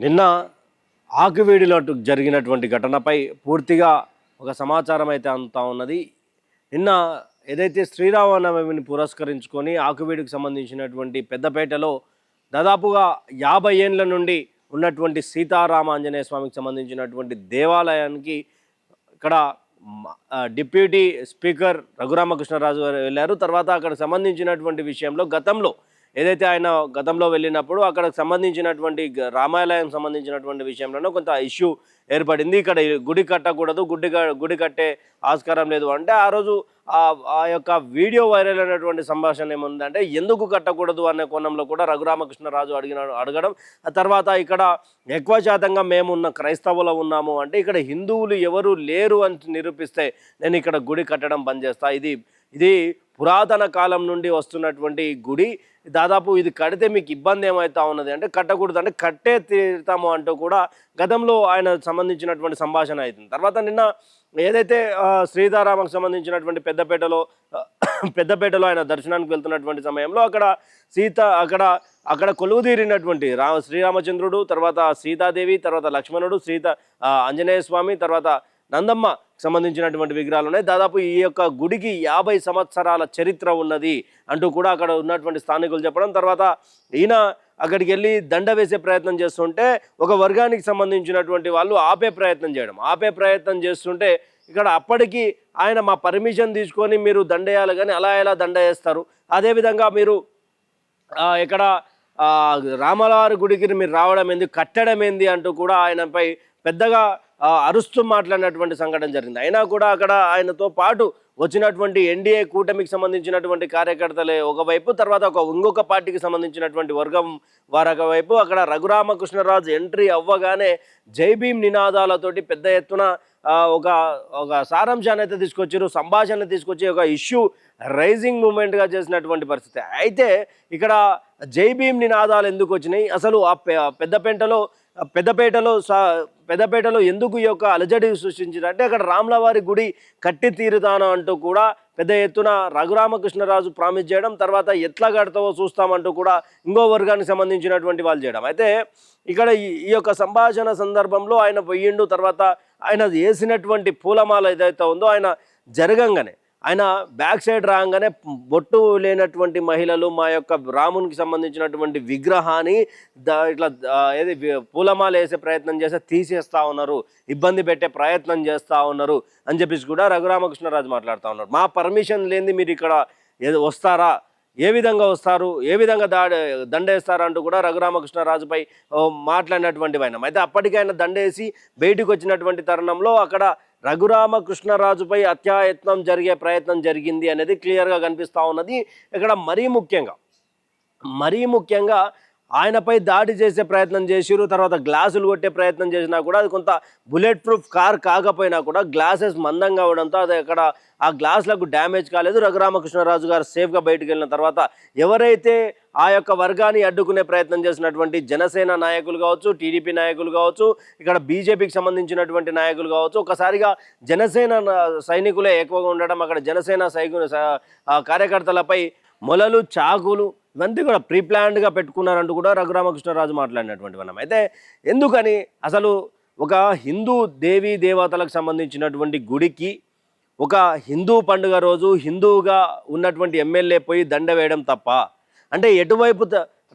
నిన్న ఆకువీడిలో జరిగినటువంటి ఘటనపై పూర్తిగా ఒక సమాచారం అయితే అందుతా ఉన్నది. నిన్న ఏదైతే శ్రీరామనవమిని పురస్కరించుకొని ఆకువీడికి సంబంధించినటువంటి పెద్దపేటలో దాదాపుగా 50 ఏండ్ల నుండి ఉన్నటువంటి సీతారామ ఆంజనేయ స్వామికి సంబంధించినటువంటి దేవాలయానికి ఇక్కడ డిప్యూటీ స్పీకర్ రఘురామకృష్ణరాజు గారు వెళ్ళారు. తర్వాత అక్కడ సంబంధించినటువంటి విషయంలో ఏదైతే ఆయన గతంలో వెళ్ళినప్పుడు అక్కడికి సంబంధించినటువంటి రామాలయం సంబంధించినటువంటి విషయంలోనూ కొంత ఇష్యూ ఏర్పడింది. ఇక్కడ గుడి కట్టకూడదు, గుడి కట్టే ఆస్కారం లేదు అంటే ఆ రోజు ఆ యొక్క వీడియో వైరల్ అయినటువంటి సంభాషణ ఏముందంటే ఎందుకు కట్టకూడదు అనే కోణంలో కూడా రఘురామకృష్ణరాజు అడగడం. ఆ తర్వాత ఇక్కడ ఎక్కువ శాతంగా మేము క్రైస్తవులు ఉన్నాము అంటే ఇక్కడ హిందువులు ఎవరు లేరు అని నిరూపిస్తే నేను ఇక్కడ గుడి కట్టడం బంద్ చేస్తా. ఇది పురాతన కాలం నుండి వస్తున్నటువంటి గుడి. దాదాపు ఇది కడితే మీకు ఇబ్బంది ఏమవుతా ఉన్నది అంటే కట్టకూడదు అంటే కట్టే తీరుతాము అంటూ కూడా గతంలో ఆయన సంబంధించినటువంటి సంభాషణ అవుతుంది. తర్వాత నిన్న ఏదైతే సీతారామకు సంబంధించినటువంటి పెద్దపేటలో ఆయన దర్శనానికి వెళ్తున్నటువంటి సమయంలో అక్కడ కొలువుదీరినటువంటి శ్రీరామచంద్రుడు, తర్వాత సీతాదేవి, తర్వాత లక్ష్మణుడు, ఆంజనేయ స్వామి, తర్వాత నందమ్మ సంబంధించినటువంటి విగ్రహాలు ఉన్నాయి. దాదాపు ఈ యొక్క గుడికి 50 సంవత్సరాల చరిత్ర ఉన్నది అంటూ కూడా అక్కడ ఉన్నటువంటి స్థానికులు చెప్పడం. తర్వాత ఈయన అక్కడికి వెళ్ళి దండ వేసే ప్రయత్నం చేస్తుంటే ఒక వర్గానికి సంబంధించినటువంటి వాళ్ళు ఆపే ప్రయత్నం చేస్తుంటే ఇక్కడ అప్పటికి ఆయన మా పర్మిషన్ తీసుకొని మీరు దండ వేయాలి కానీ అలా ఎలా దండ వేస్తారు, అదేవిధంగా మీరు ఇక్కడ రామవారి గుడికి మీరు రావడం ఏంది, కట్టడం ఏంది అంటూ కూడా ఆయనపై పెద్దగా అరుస్తూ మాట్లాడినటువంటి సంఘటన జరిగింది. అయినా కూడా అక్కడ ఆయనతో పాటు వచ్చినటువంటి ఎన్డీఏ కూటమికి సంబంధించినటువంటి కార్యకర్తలే ఒకవైపు, తర్వాత ఇంకొక పార్టీకి సంబంధించినటువంటి వర్గం వారొక వైపు. అక్కడ రఘురామకృష్ణరాజు ఎంట్రీ అవ్వగానే జై భీమ్ నినాదాలతోటి పెద్ద ఎత్తున ఒక సారాంశాన్ని అయితే తీసుకొచ్చారు, సంభాషణ తీసుకొచ్చి ఒక ఇష్యూ రైజింగ్ మూమెంట్గా చేసినటువంటి పరిస్థితి. అయితే ఇక్కడ జై భీమ్ నినాదాలు ఎందుకు వచ్చినాయి, అసలు ఆ పెద్దపేటలో ఎందుకు ఈ యొక్క అలజడి సృష్టించారంటే అక్కడ రాములవారి గుడి కట్టి తీరుతాను అంటూ కూడా పెద్ద ఎత్తున రఘురామకృష్ణరాజు ప్రామిస్ చేయడం, తర్వాత ఎట్లా కడతావో చూస్తామంటూ కూడా ఇంకో వర్గానికి సంబంధించినటువంటి వాళ్ళు చేయడం. అయితే ఇక్కడ ఈ యొక్క సంభాషణ సందర్భంలో ఆయన పోయిండు. తర్వాత ఆయన వేసినటువంటి పూలమాల ఏదైతే ఉందో ఆయన జరగంగానే ఆయన బ్యాక్ సైడ్ రాగానే బొట్టు లేనటువంటి మహిళలు మా యొక్క రామునికి సంబంధించినటువంటి విగ్రహాన్ని ఇట్లా ఏది పూలమాల వేసే ప్రయత్నం చేస్తే తీసేస్తూ ఉన్నారు, ఇబ్బంది పెట్టే ప్రయత్నం చేస్తూ ఉన్నారు అని చెప్పేసి కూడా రఘురామకృష్ణరాజు మాట్లాడుతూ ఉన్నారు. మా పర్మిషన్ లేనిది మీరు ఇక్కడ వస్తారా, ఏ విధంగా వస్తారు, ఏ విధంగా దండేస్తారు అంటూ కూడా రఘురామకృష్ణరాజుపై మాట్లాడినటువంటి వైనం. అయితే అప్పటికి ఆయన దండేసి బయటకు వచ్చినటువంటి తరుణంలో అక్కడ రఘురామకృష్ణరాజుపై అత్యాయత్నం జరిగే ప్రయత్నం జరిగింది అనేది క్లియర్గా కనిపిస్తూ ఉన్నది. ఇక్కడ మరీ ముఖ్యంగా ఆయనపై దాడి చేసే ప్రయత్నం చేసిరు, తర్వాత గ్లాసులు కొట్టే ప్రయత్నం చేసినా కూడా అది కొంత బుల్లెట్ ప్రూఫ్ కార్ కాకపోయినా కూడా గ్లాసెస్ మందంగా అవడంతో అది అక్కడ ఆ గ్లాసులకు డ్యామేజ్ కాలేదు. రఘురామకృష్ణరాజు గారు సేఫ్గా బయటకు వెళ్ళిన తర్వాత ఎవరైతే ఆ యొక్క వర్గాన్ని అడ్డుకునే ప్రయత్నం చేసినటువంటి జనసేన నాయకులు కావచ్చు, టీడీపీ నాయకులు కావచ్చు, ఇక్కడ బీజేపీకి సంబంధించినటువంటి నాయకులు కావచ్చు, ఒకసారిగా జనసేన సైనికులే ఎక్కువగా ఉండడం, అక్కడ జనసేన కార్యకర్తలపై మొలలు, చాకులు ఇవన్నీ కూడా ప్రీప్లాన్డ్గా పెట్టుకున్నారంటూ కూడా రఘురామకృష్ణరాజు మాట్లాడినటువంటి మనం. అయితే ఎందుకని అసలు ఒక హిందూ దేవీ దేవతలకు సంబంధించినటువంటి గుడికి ఒక హిందూ పండుగ రోజు హిందువుగా ఉన్నటువంటి ఎమ్మెల్యే పోయి దండ వేయడం తప్ప అంటే ఎటువైపు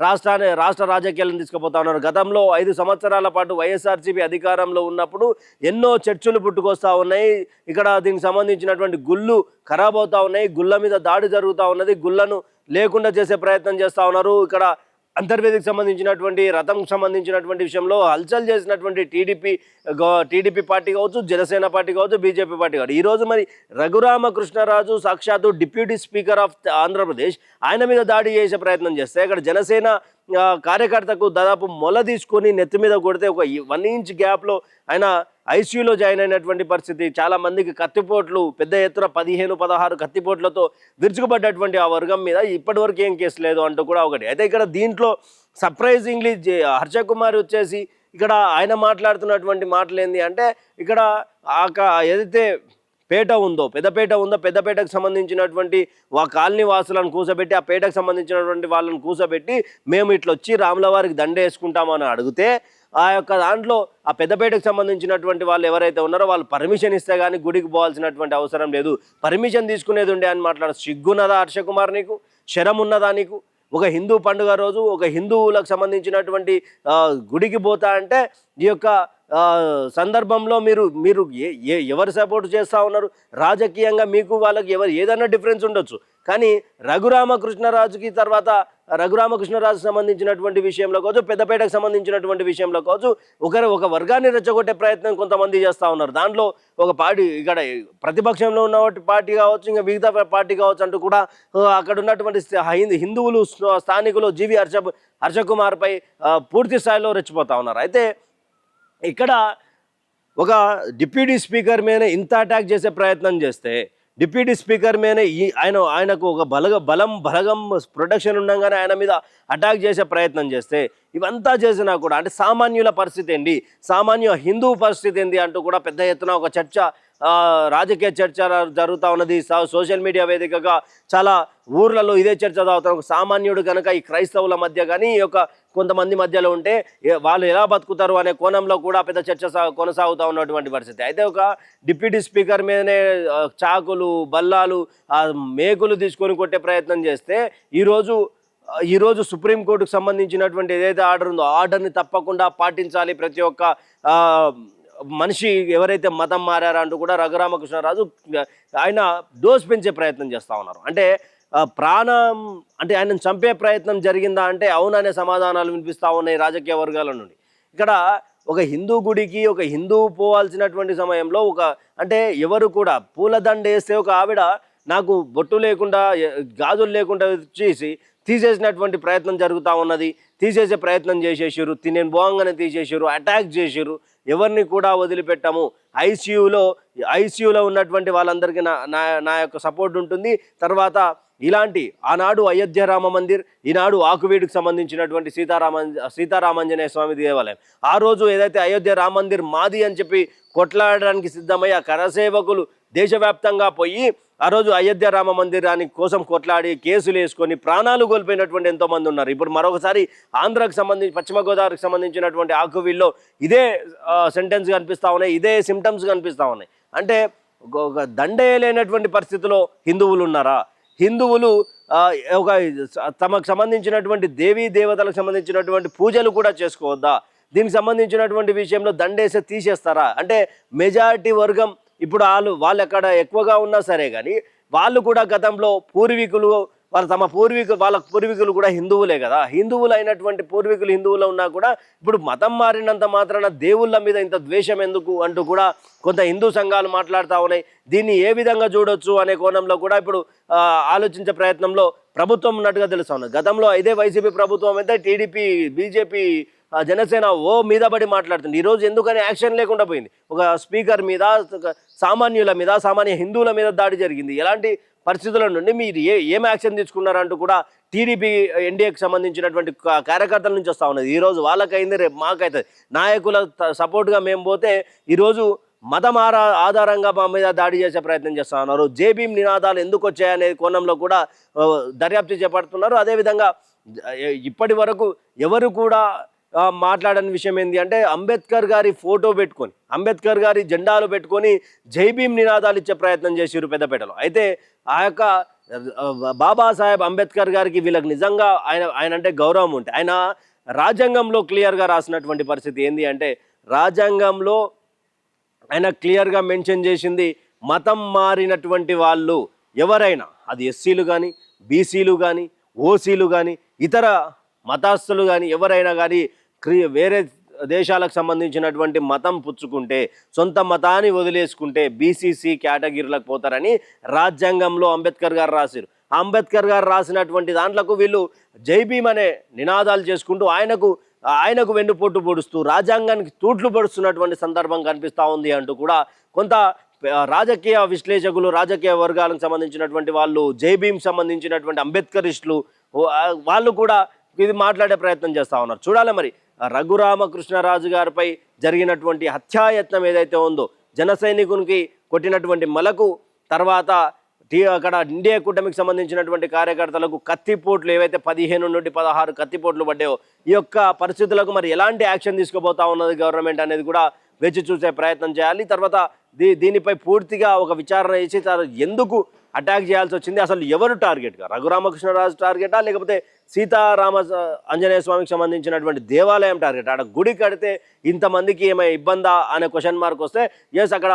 రాష్ట్ర రాజకీయాలను తీసుకుపోతా ఉన్నారు. గతంలో 5 సంవత్సరాల పాటు వైఎస్ఆర్సీపీ అధికారంలో ఉన్నప్పుడు ఎన్నో చర్చలు పుట్టుకొస్తూ ఉన్నాయి. ఇక్కడ దీనికి సంబంధించినటువంటి గుళ్ళు ఖరాబ్ అవుతూ ఉన్నాయి, గుళ్ళ మీద దాడి జరుగుతూ ఉన్నది, గుళ్ళను లేకుండా చేసే ప్రయత్నం చేస్తూ ఉన్నారు. ఇక్కడ అంతర్వేదికి సంబంధించినటువంటి రథంకు సంబంధించినటువంటి విషయంలో హల్చల్ చేసినటువంటి టీడీపీ పార్టీ కావచ్చు, జనసేన పార్టీ కావచ్చు, బీజేపీ పార్టీ కావచ్చు. ఈరోజు మరి రఘురామకృష్ణరాజు సాక్షాత్తు డిప్యూటీ స్పీకర్ ఆఫ్ ఆంధ్రప్రదేశ్ ఆయన మీద దాడి చేసే ప్రయత్నం చేస్తే ఇక్కడ జనసేన కార్యకర్తకు దాదాపు మొల తీసుకొని నెత్తి మీద కొడితే ఒక 1 ఇంచ్ గ్యాప్లో ఆయన ఐసీయూలో జాయిన్ అయినటువంటి పరిస్థితి. చాలామందికి కత్తిపోట్లు పెద్ద ఎత్తున 15-16 కత్తిపోట్లతో విరుచుకుపడ్డటువంటి ఆ వర్గం మీద ఇప్పటివరకు ఏం కేసు లేదు అంటూ కూడా ఒకటి. అయితే ఇక్కడ దీంట్లో సర్ప్రైజింగ్లీ హర్ష కుమార్ వచ్చేసి ఇక్కడ ఆయన మాట్లాడుతున్నటువంటి మాటలు ఏంటి అంటే ఇక్కడ ఏదైతే పెద్దపేటకు సంబంధించినటువంటి కాలనీ వాసులను కూసబెట్టి ఆ పేటకు సంబంధించినటువంటి వాళ్ళని కూసబెట్టి మేము ఇట్లా వచ్చి రాముల వారికి దండ వేసుకుంటామని అడిగితే ఆ యొక్క దాంట్లో ఆ పెద్దపేటకు సంబంధించినటువంటి వాళ్ళు ఎవరైతే ఉన్నారో వాళ్ళు పర్మిషన్ ఇస్తే కానీ గుడికి పోవాల్సినటువంటి అవసరం లేదు, పర్మిషన్ తీసుకునేది ఉండే అని మాట్లాడు. సిగ్గున్నదా హర్షకుమార్? నీకు శరం ఉన్నదా? నీకు ఒక హిందూ పండుగ రోజు ఒక హిందువులకు సంబంధించినటువంటి గుడికి పోతా అంటే ఈ యొక్క సందర్భంలో మీరు మీరు ఎవరు సపోర్ట్ చేస్తూ ఉన్నారు? రాజకీయంగా మీకు వాళ్ళకి ఏదైనా డిఫరెన్స్ ఉండొచ్చు, కానీ రఘురామకృష్ణరాజుకి తర్వాత రఘురామకృష్ణరాజుకి సంబంధించినటువంటి విషయంలో కావచ్చు, పెద్దపేటకు సంబంధించినటువంటి విషయంలో కావచ్చు, ఒక వర్గాన్ని రెచ్చగొట్టే ప్రయత్నం కొంతమంది చేస్తూ ఉన్నారు. దాంట్లో ఒక పార్టీ ఇక్కడ ప్రతిపక్షంలో ఉన్న పార్టీ కావచ్చు, ఇంకా మిగతా పార్టీ కావచ్చు అంటూ కూడా అక్కడ ఉన్నటువంటి హిందువులు స్థానికులు జీవి హర్షకుమార్పై పూర్తి స్థాయిలో రెచ్చిపోతూ ఉన్నారు. అయితే ఇక్కడ ఒక డిప్యూటీ స్పీకర్ మీద ఇంత అటాక్ చేసే ప్రయత్నం చేస్తే, డిప్యూటీ స్పీకర్ మీద ఆయనకు ఒక బలగం ప్రొటెక్షన్ ఉండగానే ఆయన మీద అటాక్ చేసే ప్రయత్నం చేస్తే, ఇవంతా చేసినా కూడా అంటే సామాన్యుల పరిస్థితి ఏంటి, సామాన్య హిందూ పరిస్థితి ఏంటి అంటూ కూడా పెద్ద ఎత్తున ఒక చర్చ, రాజకీయ చర్చ జరుగుతూ ఉన్నది. సోషల్ మీడియా వేదికగా చాలా ఊర్లలో ఇదే చర్చ జరుగుతాం. సామాన్యుడు కనుక ఈ క్రైస్తవుల మధ్య కానీ ఈ యొక్క కొంతమంది మధ్యలో ఉంటే వాళ్ళు ఎలా బతుకుతారు అనే కోణంలో కూడా పెద్ద చర్చ కొనసాగుతూ ఉన్నటువంటి పరిస్థితి. అయితే ఒక డిప్యూటీ స్పీకర్ మీదనే చాకులు బల్లాలు మేకులు తీసుకొని కొట్టే ప్రయత్నం చేస్తే ఈరోజు సుప్రీంకోర్టుకు సంబంధించినటువంటి ఏదైతే ఆర్డర్ ఉందో ఆర్డర్ని తప్పకుండా పాటించాలి ప్రతి ఒక్క మనిషి ఎవరైతే మతం మారారో అంటూ కూడా రఘురామకృష్ణరాజు ఆయన డోస్ పెంచే ప్రయత్నం చేస్తూ ఉన్నారు. అంటే ప్రాణం అంటే ఆయనను చంపే ప్రయత్నం జరిగిందా అంటే అవుననే సమాధానాలు వినిపిస్తూ ఉన్నాయి రాజకీయ వర్గాల నుండి. ఇక్కడ ఒక హిందూ గుడికి ఒక హిందువు పోవాల్సినటువంటి సమయంలో అంటే ఎవరు కూడా పూలదండ వేస్తే ఒక ఆవిడ నాకు బొట్టు లేకుండా గాజులు లేకుండా తీసేసినటువంటి ప్రయత్నం జరుగుతూ ఉన్నది. తీసేసే ప్రయత్నం చేసేసారు, నేను బోంగానే తీసేసారు, అటాక్ చేసారు, ఎవరిని కూడా వదిలిపెట్టాము. ఐసీయూలో ఉన్నటువంటి వాళ్ళందరికీ నా యొక్క సపోర్ట్ ఉంటుంది. తర్వాత ఇలాంటి ఆనాడు అయోధ్య రామ మందిర్, ఈనాడు ఆకువీడుకు సంబంధించినటువంటి సీతారామాంజనేయ స్వామి దేవాలయం, ఆ రోజు ఏదైతే అయోధ్య రామ మందిర్ మాది అని చెప్పి కొట్లాడడానికి సిద్ధమయ్యి ఆ కరసేవకులు దేశవ్యాప్తంగా పోయి ఆ రోజు అయోధ్య రామ మందిరానికి కోసం కొట్లాడి కేసులు వేసుకొని ప్రాణాలు కోల్పోయినటువంటి ఎంతోమంది ఉన్నారు. ఇప్పుడు మరొకసారి ఆంధ్రాకి సంబంధించి పశ్చిమ గోదావరికి సంబంధించినటువంటి ఆకువీల్లో ఇదే సెంటెన్స్ కనిపిస్తూ ఉన్నాయి, ఇదే సిమ్టమ్స్ కనిపిస్తూ ఉన్నాయి. అంటే ఒక దండేయలేనటువంటి పరిస్థితిలో హిందువులు ఉన్నారా? హిందువులు తమకు సంబంధించినటువంటి దేవీ దేవతలకు సంబంధించినటువంటి పూజలు కూడా చేసుకోవద్దా? దీనికి సంబంధించినటువంటి విషయంలో దండేసి తీసేస్తారా? అంటే మెజారిటీ వర్గం ఇప్పుడు వాళ్ళు ఎక్కడ ఎక్కువగా ఉన్నా సరే కానీ వాళ్ళు కూడా గతంలో వాళ్ళ పూర్వీకులు కూడా హిందువులే కదా. హిందువులు అయినటువంటి పూర్వీకులు హిందువులు ఉన్నా కూడా ఇప్పుడు మతం మారినంత మాత్రాన దేవుళ్ళ మీద ఇంత ద్వేషం ఎందుకు అంటూ కూడా కొంత హిందూ సంఘాలు మాట్లాడుతూ ఉన్నాయి. దీన్ని ఏ విధంగా చూడొచ్చు అనే కోణంలో కూడా ఇప్పుడు ఆలోచించే ప్రయత్నంలో ప్రభుత్వం ఉన్నట్టుగా తెలుస్తా ఉన్నది. గతంలో ఇదే వైసీపీ ప్రభుత్వం అయితే టీడీపీ, బీజేపీ, జనసేన మీద పడి మాట్లాడుతుంది. ఈరోజు ఎందుకని యాక్షన్ లేకుండా పోయింది? ఒక స్పీకర్ మీద, సామాన్యుల మీద, సామాన్య హిందువుల మీద దాడి జరిగింది. ఎలాంటి పరిస్థితుల నుండి మీరు ఏం యాక్షన్ తీసుకున్నారంటూ కూడా టీడీపీ ఎన్డీఏకి సంబంధించినటువంటి కార్యకర్తల నుంచి వస్తూ ఉన్నది. ఈరోజు వాళ్ళకైంది, రేపు మాకైతుంది. నాయకుల సపోర్ట్గా మేము పోతే ఈరోజు మతం ఆధారంగా మా మీద దాడి చేసే ప్రయత్నం చేస్తూ ఉన్నారు. జేబీఎం నినాదాలు ఎందుకు వచ్చాయనే కోణంలో కూడా దర్యాప్తు చేపడుతున్నారు. అదేవిధంగా ఇప్పటి వరకు ఎవరు కూడా మాట్లాడని విషయం ఏంటి అంటే అంబేద్కర్ గారి ఫోటో పెట్టుకొని, అంబేద్కర్ గారి జెండాలు పెట్టుకొని జైభీం నినాదాలు ఇచ్చే ప్రయత్నం చేసారు పెద్దపేటలో. అయితే ఆ యొక్క బాబాసాహెబ్ అంబేద్కర్ గారికి వీళ్ళకి నిజంగా ఆయన అంటే గౌరవం ఉంటే, ఆయన రాజ్యాంగంలో క్లియర్గా రాసినటువంటి పరిస్థితి ఏంటి అంటే, రాజ్యాంగంలో ఆయన క్లియర్గా మెన్షన్ చేసింది మతం మారినటువంటి వాళ్ళు ఎవరైనా, అది ఎస్సీలు కానీ, బీసీలు కానీ, ఓసీలు కానీ, ఇతర మతస్థులు కానీ ఎవరైనా కానీ వేరే దేశాలకు సంబంధించినటువంటి మతం పుచ్చుకుంటే, సొంత మతాన్ని వదిలేసుకుంటే బీసీసీ కేటగిరీలకు పోతారని రాజ్యాంగంలో అంబేద్కర్ గారు రాశారు. అంబేద్కర్ గారు రాసినటువంటి దాంట్లకు వీళ్ళు జైభీం అనే నినాదాలు చేసుకుంటూ ఆయనకు వెన్నుపోటు పొడుస్తూ రాజ్యాంగానికి తూట్లు పడుస్తున్నటువంటి సందర్భం కనిపిస్తూ ఉంది అంటూ కూడా కొంత రాజకీయ విశ్లేషకులు, రాజకీయ వర్గాలకు సంబంధించినటువంటి వాళ్ళు, జైభీం సంబంధించినటువంటి అంబేద్కరిస్టులు వాళ్ళు కూడా ఇది మాట్లాడే ప్రయత్నం చేస్తూ ఉన్నారు. చూడాలి మరి రఘురామకృష్ణరాజు గారిపై జరిగినటువంటి హత్యాయత్నం ఏదైతే ఉందో, జన సైనికునికి కొట్టినటువంటి మలకు తర్వాత అక్కడ ఇండియా కూటమికి సంబంధించినటువంటి కార్యకర్తలకు కత్తిపోట్లు ఏవైతే 15 నుండి 16 కత్తిపోట్లు పడ్డాయో ఈ యొక్క పరిస్థితులకు మరి ఎలాంటి యాక్షన్ తీసుకోబోతా ఉన్నది గవర్నమెంట్ అనేది కూడా వేచి చూసే ప్రయత్నం చేయాలి. తర్వాత దీనిపై పూర్తిగా ఒక విచారణ చేసి ఎందుకు అటాక్ చేయాల్సి వచ్చింది, అసలు ఎవరు టార్గెట్గా, రఘురామకృష్ణరాజు టార్గెటా లేకపోతే సీతారామ ఆంజనేయ స్వామికి సంబంధించినటువంటి దేవాలయం టార్గెట్? అక్కడ గుడి కడితే ఇంతమందికి ఏమైనా ఇబ్బందా అనే క్వశ్చన్ మార్క్ వస్తే ఎస్, అక్కడ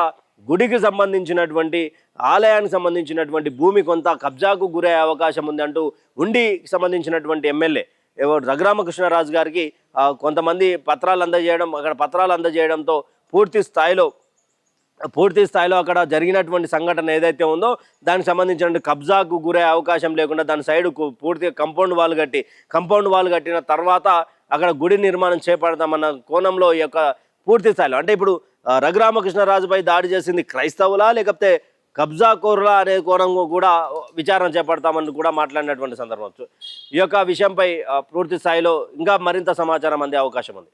గుడికి సంబంధించినటువంటి ఆలయానికి సంబంధించినటువంటి భూమి కొంత కబ్జాకు గురయ్యే అవకాశం ఉంది అంటూ ఉండికి సంబంధించినటువంటి ఎమ్మెల్యే రఘురామకృష్ణరాజు గారికి కొంతమంది పత్రాలు అందజేయడం, అక్కడ పత్రాలు అందజేయడంతో పూర్తి స్థాయిలో అక్కడ జరిగినటువంటి సంఘటన ఏదైతే ఉందో దానికి సంబంధించిన కబ్జాకు గురయ్యే అవకాశం లేకుండా దాని సైడ్ పూర్తిగా కంపౌండ్ వాల్ కట్టిన తర్వాత అక్కడ గుడి నిర్మాణం చేపడతామన్న కోణంలో ఈ యొక్క పూర్తి స్థాయిలో అంటే ఇప్పుడు రఘురామకృష్ణరాజుపై దాడి చేసింది క్రైస్తవులా లేకపోతే కబ్జాకోరులా అనే కోణం కూడా విచారణ చేపడతామని కూడా మాట్లాడినటువంటి సందర్భం. ఈ యొక్క విషయంపై పూర్తి స్థాయిలో ఇంకా మరింత సమాచారం అందే అవకాశం ఉంది.